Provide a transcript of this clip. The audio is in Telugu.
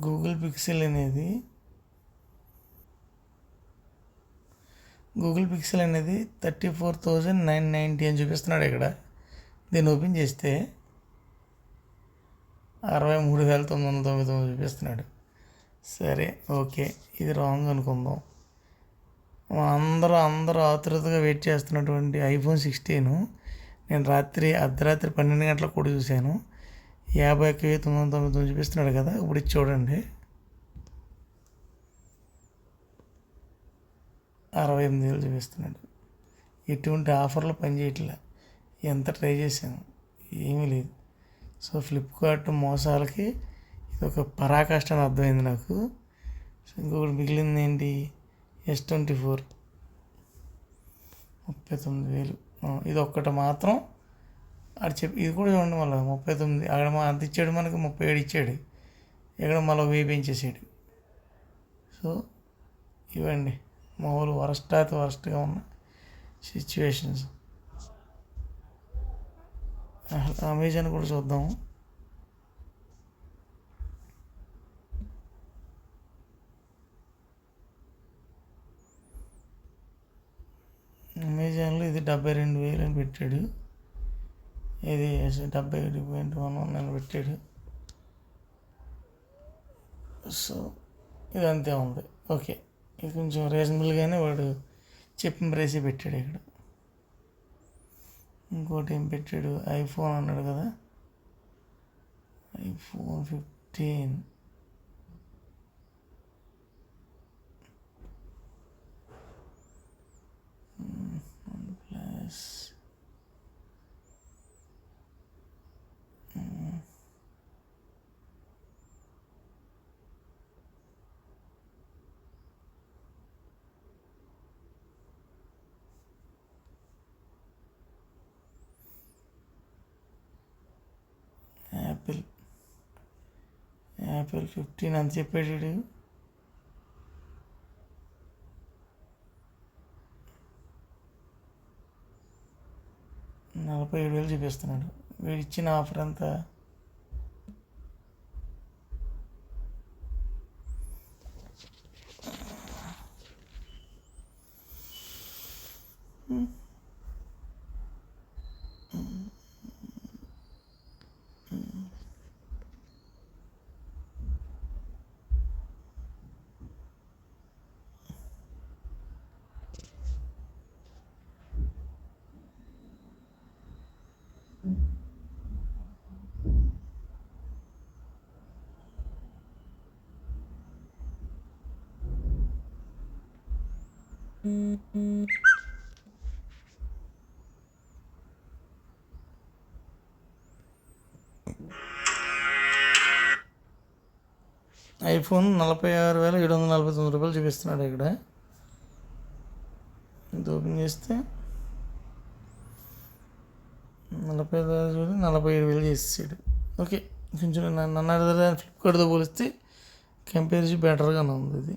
గూగుల్ పిక్సెల్ అనేది గూగుల్ పిక్సెల్ అనేది 34,990 అని చూపిస్తున్నాడు ఇక్కడ. దీన్ని ఓపెన్ చేస్తే 63,999 చూపిస్తున్నాడు. సరే ఓకే, ఇది రాంగ్ అనుకుందాం. అందరూ ఆతృతగా వెయిట్ చేస్తున్నటువంటి ఐఫోన్ 16 నేను అర్ధరాత్రి 12 గంటలకు కూడా చూశాను. 51,999 చూపిస్తున్నాడు కదా. ఇప్పుడు ఇది చూడండి, 68,000 చూపిస్తున్నాడు. ఎటువంటి ఆఫర్లు పనిచేయట్లే. ఎంత ట్రై చేశాను, ఏమీ లేదు. సో ఫ్లిప్కార్ట్ మోసాలకి ఇది ఒక పరాకాష్ట అని అర్థమైంది నాకు. సో ఇంకొకటి మిగిలింది ఏంటి, S24 39,000. ఇది ఒక్కటి మాత్రం ఇది కూడా చూడండి, మళ్ళీ 39. అక్కడ అంత ఇచ్చాడు, మనకి 37 ఇచ్చాడు. ఇక్కడ మళ్ళీ 1000 పెంచేసాడు. సో ఇవ్వండి మామూలు వరస్ట్గా ఉన్న సిచ్యువేషన్స్. అమెజాన్ కూడా చూద్దాం. అమెజాన్లో ఇది 72,000 అని పెట్టాడు. ఇది 71.1 అని పెట్టాడు. సో ఇదంతే ఉంది. ఓకే, ఇది కొంచెం రీజనబుల్గానే వాడు చెప్పిన ప్రైసే పెట్టాడు. ఇక్కడ ఇంకోటి ఏం పెట్టాడు, ఐఫోన్ అన్నాడు కదా, iPhone 15 ప్లస్ యాపిల్ 15 అని చెప్పాడు. 47,000 చూపిస్తున్నాడు. వీడు ఇచ్చిన ఆఫర్ అంతా ఐఫోన్ 46,749 చూపిస్తున్నాడు. ఇక్కడ ఇది ఓపెన్ చేస్తే 47,000 చేసేసాడు. ఓకే, కొంచెం నన్ను ఫ్లిప్కార్ట్తో పోలిస్తే కంపేర్ చేసి బెటర్గానే ఉంది ఇది.